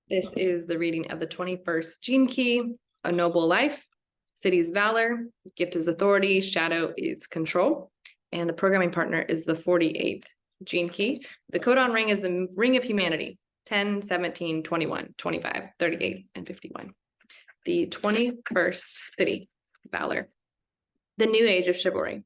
This is the reading of the 21st Gene Key, A Noble Life. City's Valor, Gift is Authority, Shadow is Control, and the programming partner is the 48th Gene Key. The codon ring is the Ring of Humanity, 10, 17, 21, 25, 38, and 51. The 21st City, Valor, the New Age of Chivalry.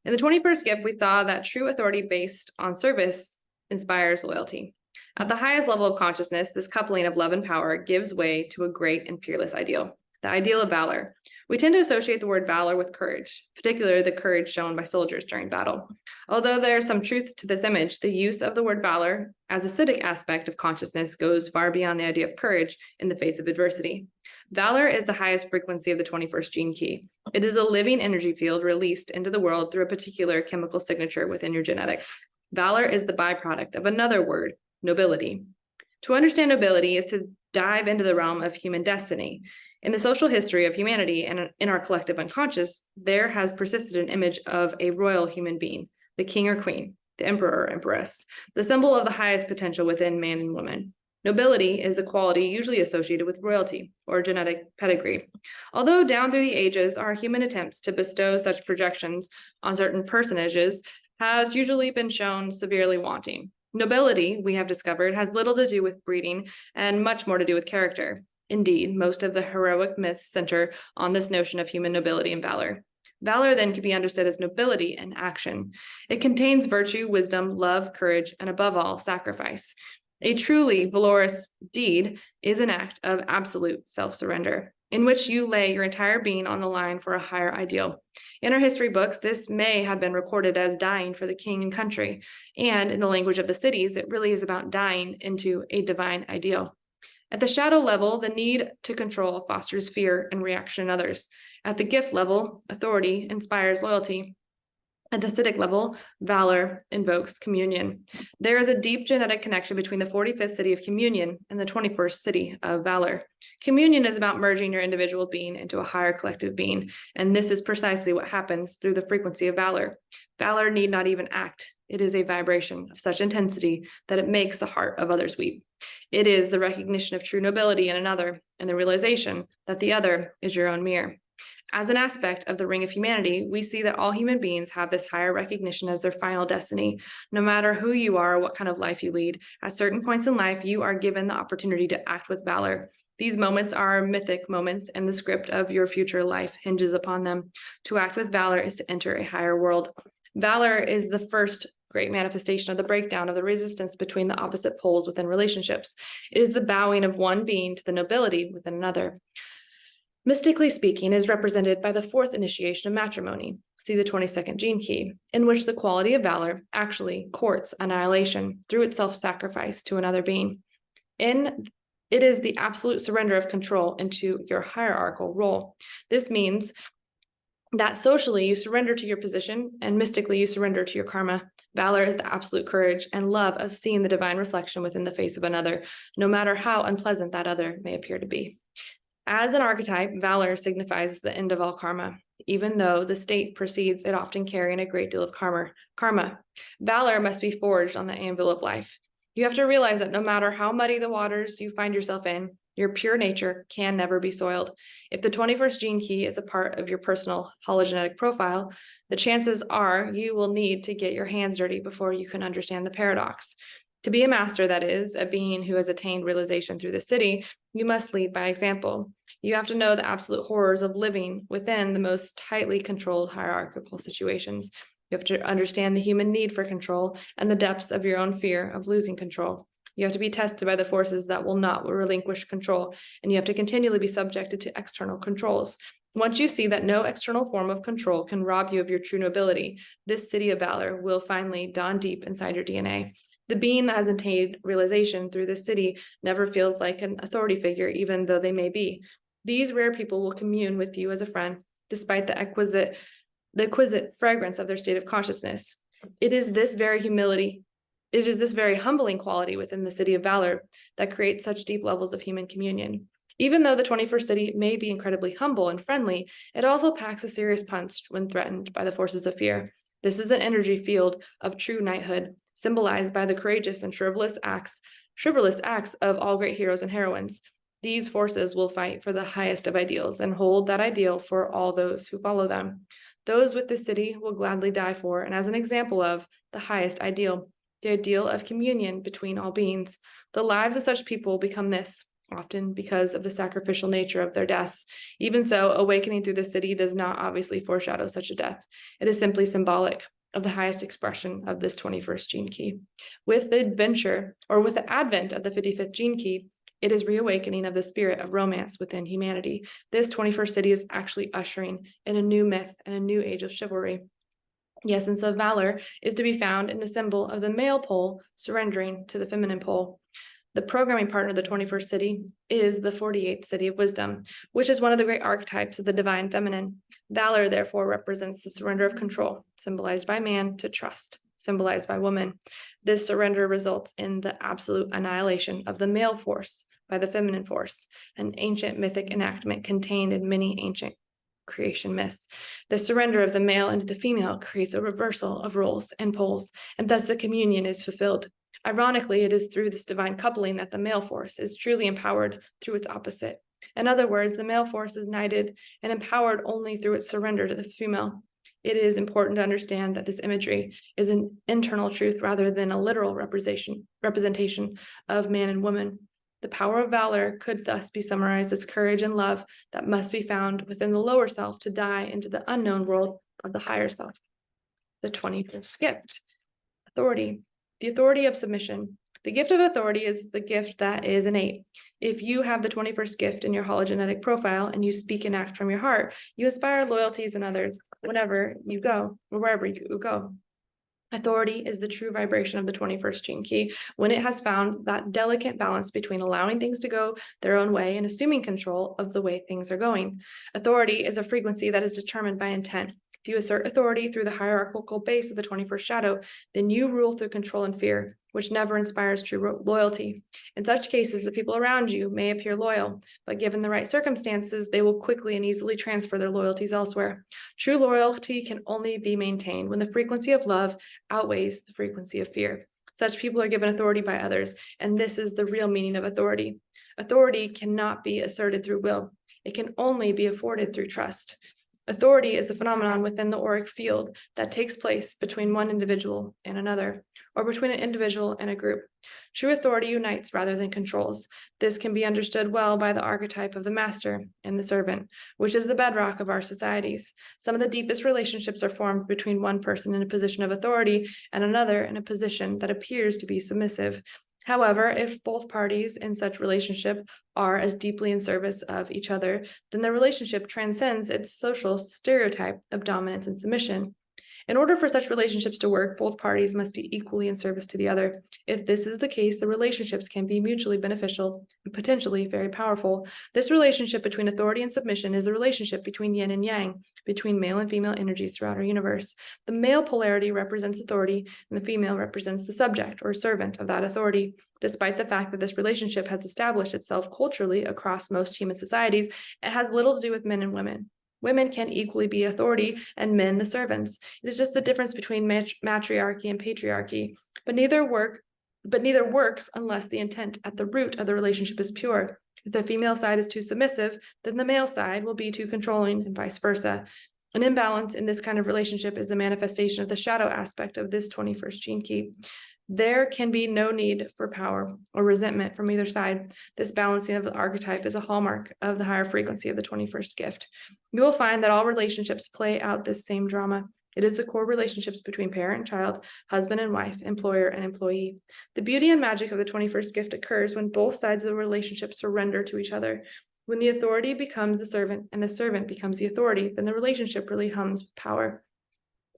In the 21st gift, we saw that true authority based on service inspires loyalty. At the highest level of consciousness, this coupling of love and power gives way to a great and peerless ideal, the ideal of valor. We tend to associate the word valor with courage, particularly the courage shown by soldiers during battle. Although there is some truth to this image, the use of the word valor as a civic aspect of consciousness goes far beyond the idea of courage in the face of adversity. Valor is the highest frequency of the 21st Gene Key. It is a living energy field released into the world through a particular chemical signature within your genetics. Valor is the byproduct of another word, nobility. To understand nobility is to dive into the realm of human destiny. In the social history of humanity and in our collective unconscious, there has persisted an image of a royal human being, the king or queen, the emperor or empress, the symbol of the highest potential within man and woman. Nobility is a quality usually associated with royalty or genetic pedigree. Although down through the ages, our human attempts to bestow such projections on certain personages has usually been shown severely wanting. Nobility, we have discovered, has little to do with breeding and much more to do with character. Indeed, most of the heroic myths center on this notion of human nobility and valor. Valor then can be understood as nobility in action. It contains virtue, wisdom, love, courage, and above all, sacrifice. A truly valorous deed is an act of absolute self-surrender, in which you lay your entire being on the line for a higher ideal. In our history books, this may have been recorded as dying for the king and country, and in the language of the cities, it really is about dying into a divine ideal. At the shadow level, the need to control fosters fear and reaction in others. At the gift level, authority inspires loyalty. At the citic level, valor invokes communion. There is a deep genetic connection between the 45th city of communion and the 21st city of valor. Communion is about merging your individual being into a higher collective being, and this is precisely what happens through the frequency of valor. Valor need not even act. It is a vibration of such intensity that it makes the heart of others weep. It is the recognition of true nobility in another and the realization that the other is your own mirror. As an aspect of the Ring of Humanity, we see that all human beings have this higher recognition as their final destiny. No matter who you are or what kind of life you lead, at certain points in life, you are given the opportunity to act with valor. These moments are mythic moments, and the script of your future life hinges upon them. To act with valor is to enter a higher world. Valor is the first great manifestation of the breakdown of the resistance between the opposite poles within relationships. It is the bowing of one being to the nobility within another. Mystically speaking, is represented by the fourth initiation of matrimony, see the 22nd Gene Key, in which the quality of valor actually courts annihilation through its self-sacrifice to another being. It is the absolute surrender of control into your hierarchical role. This means that socially you surrender to your position and mystically you surrender to your karma. Valor is the absolute courage and love of seeing the divine reflection within the face of another, no matter how unpleasant that other may appear to be. As an archetype, valor signifies the end of all karma. Even though the state precedes it, often carrying a great deal of karma. Valor must be forged on the anvil of life. You have to realize that no matter how muddy the waters you find yourself in, your pure nature can never be soiled. If the 21st Gene Key is a part of your personal hologenetic profile, the chances are you will need to get your hands dirty before you can understand the paradox. To be a master, that is, a being who has attained realization through the city, you must lead by example. You have to know the absolute horrors of living within the most tightly controlled hierarchical situations. You have to understand the human need for control and the depths of your own fear of losing control. You have to be tested by the forces that will not relinquish control, and you have to continually be subjected to external controls. Once you see that no external form of control can rob you of your true nobility, this city of valor will finally dawn deep inside your DNA. The being that has attained realization through this city never feels like an authority figure, even though they may be. These rare people will commune with you as a friend, despite the exquisite fragrance of their state of consciousness. It is this very humbling quality within the city of valor that creates such deep levels of human communion. Even though the 21st city may be incredibly humble and friendly, it also packs a serious punch when threatened by the forces of fear. This is an energy field of true knighthood, symbolized by the courageous and chivalrous acts of all great heroes and heroines. These forces will fight for the highest of ideals and hold that ideal for all those who follow them. Those with this city will gladly die for, and as an example of, the highest ideal, the ideal of communion between all beings. The lives of such people become this, often because of the sacrificial nature of their deaths. Even so, awakening through the city does not obviously foreshadow such a death. It is simply symbolic of the highest expression of this 21st gene key. With the advent of the 55th gene key, it is reawakening of the spirit of romance within humanity. This 21st city is actually ushering in a new myth and a new age of chivalry. The essence of valor is to be found in the symbol of the male pole surrendering to the feminine pole. The programming partner of the 21st city is the 48th city of wisdom, which is one of the great archetypes of the divine feminine. Valor, therefore, represents the surrender of control, symbolized by man, to trust, symbolized by woman. This surrender results in the absolute annihilation of the male force by the feminine force, an ancient mythic enactment contained in many ancient creation myths. The surrender of the male into the female creates a reversal of roles and poles, and thus the communion is fulfilled. Ironically, it is through this divine coupling that the male force is truly empowered through its opposite. In other words, the male force is knighted and empowered only through its surrender to the female. It is important to understand that this imagery is an internal truth rather than a literal representation of man and woman. The power of valor could thus be summarized as courage and love that must be found within the lower self to die into the unknown world of the higher self. The 21st gift, authority. The authority of submission. The gift of authority is the gift that is innate. If you have the 21st gift in your hologenetic profile and you speak and act from your heart, you inspire loyalties in others whenever you go or wherever you go. Authority is the true vibration of the 21st gene key when it has found that delicate balance between allowing things to go their own way and assuming control of the way things are going. Authority is a frequency that is determined by intent. If you assert authority through the hierarchical base of the 21st shadow, then you rule through control and fear, which never inspires true loyalty. In such cases, the people around you may appear loyal, but given the right circumstances, they will quickly and easily transfer their loyalties elsewhere. True loyalty can only be maintained when the frequency of love outweighs the frequency of fear. Such people are given authority by others, and this is the real meaning of authority. Authority cannot be asserted through will. It can only be afforded through trust. Authority is a phenomenon within the auric field that takes place between one individual and another, or between an individual and a group. True authority unites rather than controls. This can be understood well by the archetype of the master and the servant, which is the bedrock of our societies. Some of the deepest relationships are formed between one person in a position of authority and another in a position that appears to be submissive. However, if both parties in such relationship are as deeply in service of each other, then the relationship transcends its social stereotype of dominance and submission. In order for such relationships to work, both parties must be equally in service to the other. If this is the case, the relationships can be mutually beneficial and potentially very powerful. This relationship between authority and submission is a relationship between yin and yang, between male and female energies throughout our universe. The male polarity represents authority, and the female represents the subject or servant of that authority. Despite the fact that this relationship has established itself culturally across most human societies, it has little to do with men and women. Women can equally be authority and men the servants. It is just the difference between matriarchy and patriarchy, but neither works unless the intent at the root of the relationship is pure. If the female side is too submissive, then the male side will be too controlling and vice versa. An imbalance in this kind of relationship is the manifestation of the shadow aspect of this 21st gene key. There can be no need for power or resentment from either side. This balancing of the archetype is a hallmark of the higher frequency of the 21st gift. You will find that all relationships play out this same drama. It is the core relationships between parent and child, husband and wife, employer and employee. The beauty and magic of the 21st gift occurs when both sides of the relationship surrender to each other. When the authority becomes the servant and the servant becomes the authority, then the relationship really hums with power.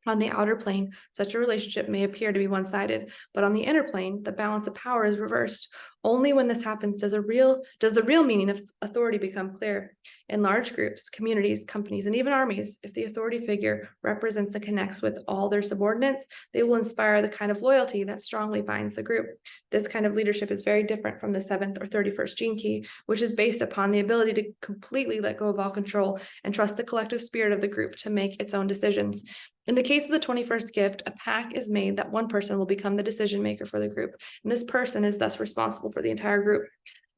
On the outer plane, such a relationship may appear to be one-sided, but on the inner plane, the balance of power is reversed. Only when this happens does the real meaning of authority become clear. In large groups, communities, companies, and even armies, if the authority figure represents and connects with all their subordinates, they will inspire the kind of loyalty that strongly binds the group. This kind of leadership is very different from the 7th or 31st gene key, which is based upon the ability to completely let go of all control and trust the collective spirit of the group to make its own decisions. In the case of the 21st gift, a pact is made that one person will become the decision maker for the group, and this person is thus responsible for the entire group.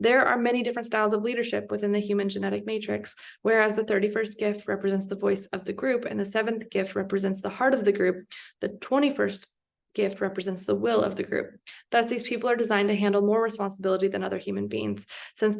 There are many different styles of leadership within the human genetic matrix, whereas the 31st gift represents the voice of the group and the 7th gift represents the heart of the group. The 21st gift represents the will of the group. Thus, these people are designed to handle more responsibility than other human beings, since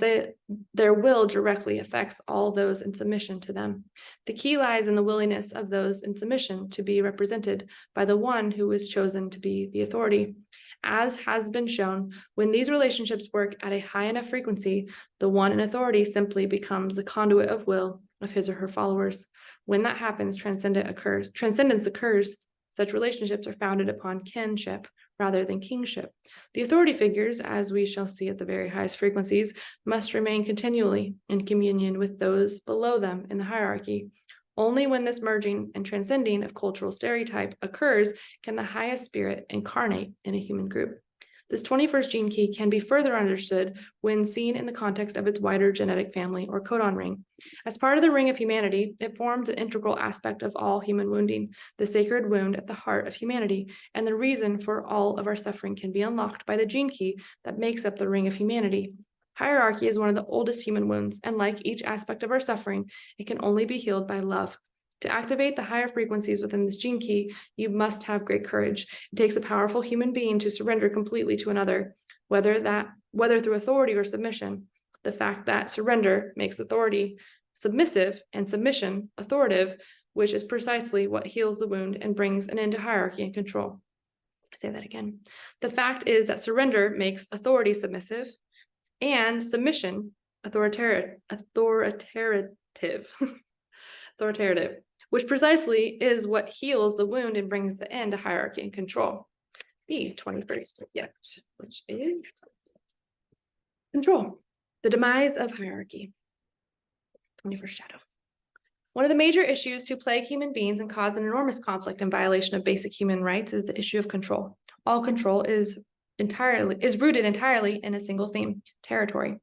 their will directly affects all those in submission to them. The key lies in the willingness of those in submission to be represented by the one who is chosen to be the authority. As has been shown, when these relationships work at a high enough frequency, the one in authority simply becomes the conduit of will of his or her followers. When that happens, transcendence occurs. Such relationships are founded upon kinship rather than kingship. The authority figures, as we shall see at the very highest frequencies, must remain continually in communion with those below them in the hierarchy. Only when this merging and transcending of cultural stereotype occurs can the highest spirit incarnate in a human group. This 21st gene key can be further understood when seen in the context of its wider genetic family or codon ring. As part of the ring of humanity, it forms an integral aspect of all human wounding, the sacred wound at the heart of humanity, and the reason for all of our suffering can be unlocked by the gene key that makes up the ring of humanity. Hierarchy is one of the oldest human wounds, and like each aspect of our suffering, it can only be healed by love. To activate the higher frequencies within this gene key, you must have great courage. It takes a powerful human being to surrender completely to another, whether through authority or submission. The fact that surrender makes authority submissive and submission authoritative, which is precisely what heals the wound and brings an end to hierarchy and control. I say that again. The fact is that surrender makes authority submissive and submission authoritative, which precisely is what heals the wound and brings the end to hierarchy and control. The 21st gift, which is control, the demise of hierarchy. 21st shadow. One of the major issues to plague human beings and cause an enormous conflict and violation of basic human rights is the issue of control. All control is rooted entirely in a single theme: territory.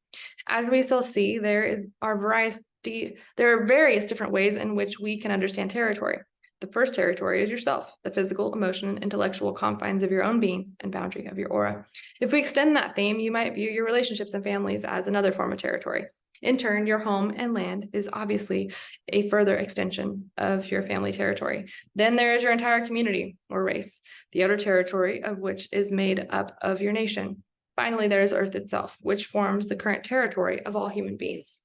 As we shall see, there are various different ways in which we can understand territory. The first territory is yourself, the physical, emotional, and intellectual confines of your own being and boundary of your aura. If we extend that theme, you might view your relationships and families as another form of territory. In turn, your home and land is obviously a further extension of your family territory. Then there is your entire community or race, the outer territory of which is made up of your nation. Finally, there is Earth itself, which forms the current territory of all human beings.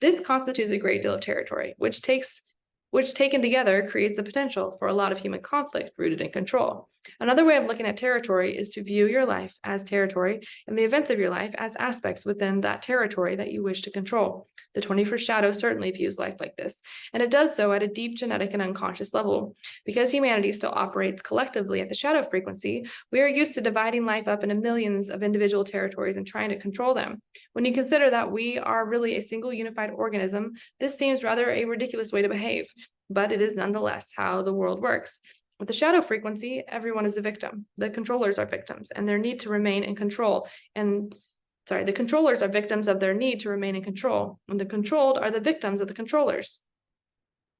This constitutes a great deal of territory, which taken together creates the potential for a lot of human conflict rooted in control. Another way of looking at territory is to view your life as territory and the events of your life as aspects within that territory that you wish to control. The 21st shadow certainly views life like this, and it does so at a deep genetic and unconscious level. Because humanity still operates collectively at the shadow frequency, we are used to dividing life up into millions of individual territories and trying to control them. When you consider that we are really a single unified organism, this seems rather a ridiculous way to behave, but it is nonetheless how the world works. With the shadow frequency, everyone is a victim. The controllers are victims and their need to remain in control. The controllers are victims of their need to remain in control, and the controlled are the victims of the controllers.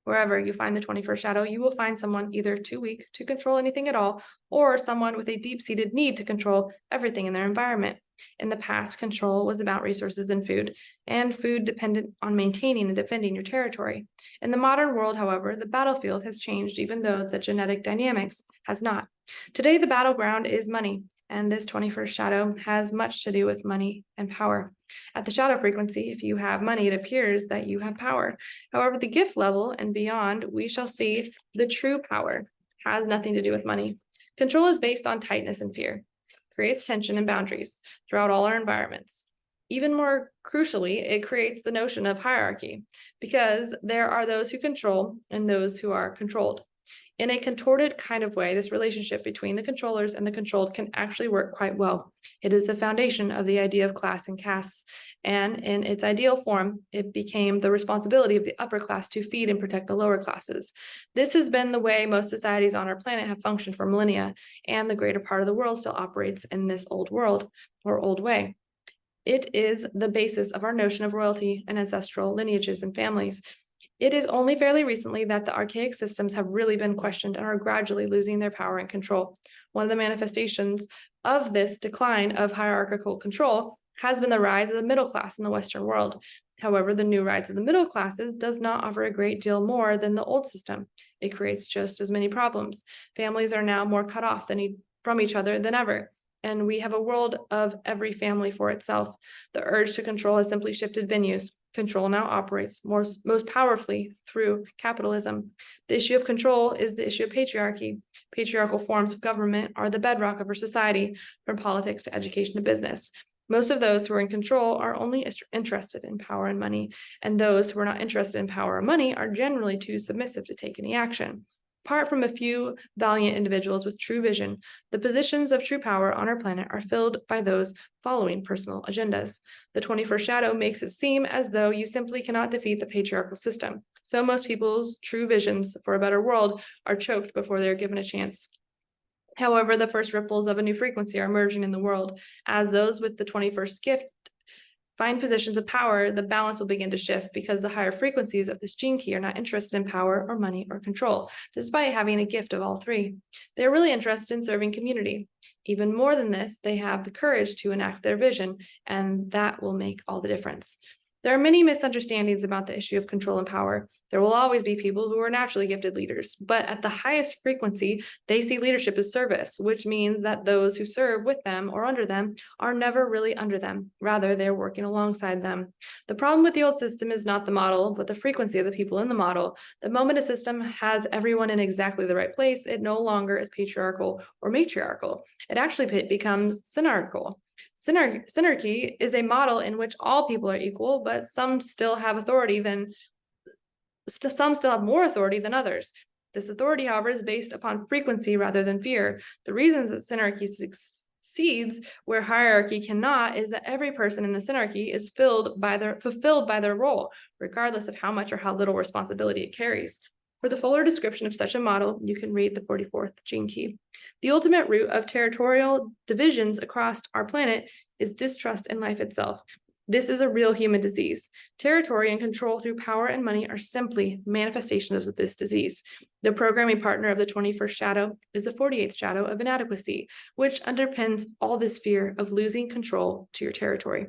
Wherever you find the 21st shadow, you will find someone either too weak to control anything at all, or someone with a deep-seated need to control everything in their environment. In the past, control was about resources and food dependent on maintaining and defending your territory. In the modern world, however, the battlefield has changed, even though the genetic dynamics has not. Today, the battleground is money, and this 21st shadow has much to do with money and power. At the shadow frequency, if you have money, it appears that you have power. However, the gift level and beyond, we shall see the true power has nothing to do with money. Control is based on tightness and fear, creates tension and boundaries throughout all our environments. Even more crucially, it creates the notion of hierarchy, because there are those who control and those who are controlled. In a contorted kind of way, this relationship between the controllers and the controlled can actually work quite well. It is the foundation of the idea of class and castes, and in its ideal form, it became the responsibility of the upper class to feed and protect the lower classes. This has been the way most societies on our planet have functioned for millennia, and the greater part of the world still operates in this old world or old way. It is the basis of our notion of royalty and ancestral lineages and families. It is only fairly recently that the archaic systems have really been questioned and are gradually losing their power and control. One of the manifestations of this decline of hierarchical control has been the rise of the middle class in the Western world. However, the new rise of the middle classes does not offer a great deal more than the old system. It creates just as many problems. Families are now more cut off from each other than ever, and we have a world of every family for itself. The urge to control has simply shifted venues. Control now operates most powerfully through capitalism. The issue of control is the issue of patriarchy. Patriarchal forms of government are the bedrock of our society, from politics to education to business. Most of those who are in control are only interested in power and money, and those who are not interested in power or money are generally too submissive to take any action. Apart from a few valiant individuals with true vision, the positions of true power on our planet are filled by those following personal agendas. The 21st shadow makes it seem as though you simply cannot defeat the patriarchal system. So most people's true visions for a better world are choked before they are given a chance. However, the first ripples of a new frequency are emerging in the world. As those with the 21st gift find positions of power, the balance will begin to shift because the higher frequencies of this gene key are not interested in power or money or control, despite having a gift of all three. They're really interested in serving community. Even more than this, they have the courage to enact their vision, and that will make all the difference. There are many misunderstandings about the issue of control and power. There will always be people who are naturally gifted leaders, but at the highest frequency, they see leadership as service, which means that those who serve with them or under them are never really under them. Rather, they're working alongside them. The problem with the old system is not the model, but the frequency of the people in the model. The moment a system has everyone in exactly the right place, it no longer is patriarchal or matriarchal. It actually becomes synarchical. Synarchy is a model in which all people are equal, but some still have more authority than others. This authority, however, is based upon frequency rather than fear. The reasons that synarchy succeeds where hierarchy cannot is that every person in the synarchy is fulfilled by their role, regardless of how much or how little responsibility it carries. For the fuller description of such a model, you can read the 44th gene key. The ultimate root of territorial divisions across our planet is distrust in life itself. This is a real human disease. Territory and control through power and money are simply manifestations of this disease. The programming partner of the 21st shadow is the 48th shadow of inadequacy, which underpins all this fear of losing control to your territory,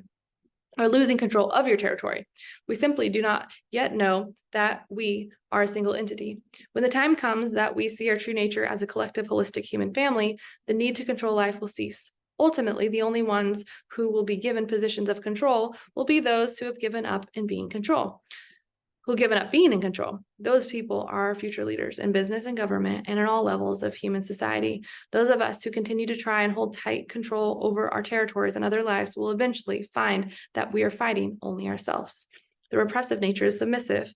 or losing control of your territory. We simply do not yet know that we are a single entity. When the time comes that we see our true nature as a collective, holistic human family, the need to control life will cease. Ultimately, the only ones who will be given positions of control will be those who have given up being in control. Those people are our future leaders in business and government and in all levels of human society. Those of us who continue to try and hold tight control over our territories and other lives will eventually find that we are fighting only ourselves. The repressive nature is submissive.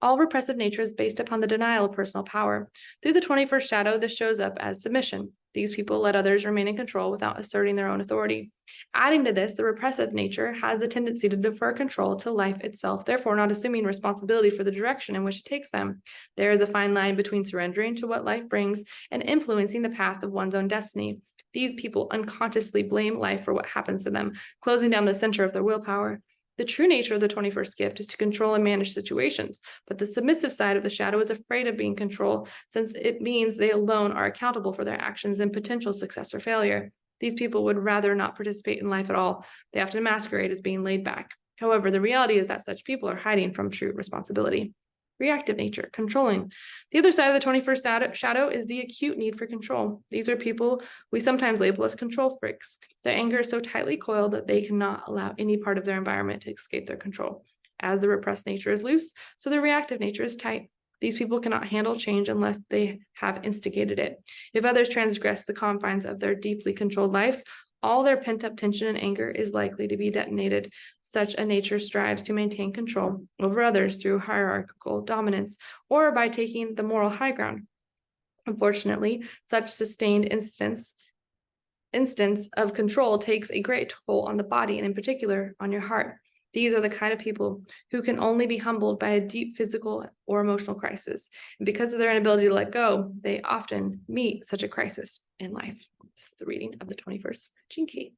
All repressive nature is based upon the denial of personal power. Through the 21st shadow, this shows up as submission. These people let others remain in control without asserting their own authority. Adding to this, the repressive nature has a tendency to defer control to life itself, therefore not assuming responsibility for the direction in which it takes them. There is a fine line between surrendering to what life brings and influencing the path of one's own destiny. These people unconsciously blame life for what happens to them, closing down the center of their willpower. The true nature of the 21st gift is to control and manage situations, but the submissive side of the shadow is afraid of being controlled, since it means they alone are accountable for their actions and potential success or failure. These people would rather not participate in life at all. They often masquerade as being laid back. However, the reality is that such people are hiding from true responsibility. Reactive nature, controlling. The other side of the 21st shadow is the acute need for control. These are people we sometimes label as control freaks. Their anger is so tightly coiled that they cannot allow any part of their environment to escape their control. As the repressed nature is loose, so the reactive nature is tight. These people cannot handle change unless they have instigated it. If others transgress the confines of their deeply controlled lives, all their pent-up tension and anger is likely to be detonated. Such a nature strives to maintain control over others through hierarchical dominance or by taking the moral high ground. Unfortunately, such sustained instance of control takes a great toll on the body and in particular on your heart. These are the kind of people who can only be humbled by a deep physical or emotional crisis. And because of their inability to let go, they often meet such a crisis in life. This is the reading of the 21st gene key.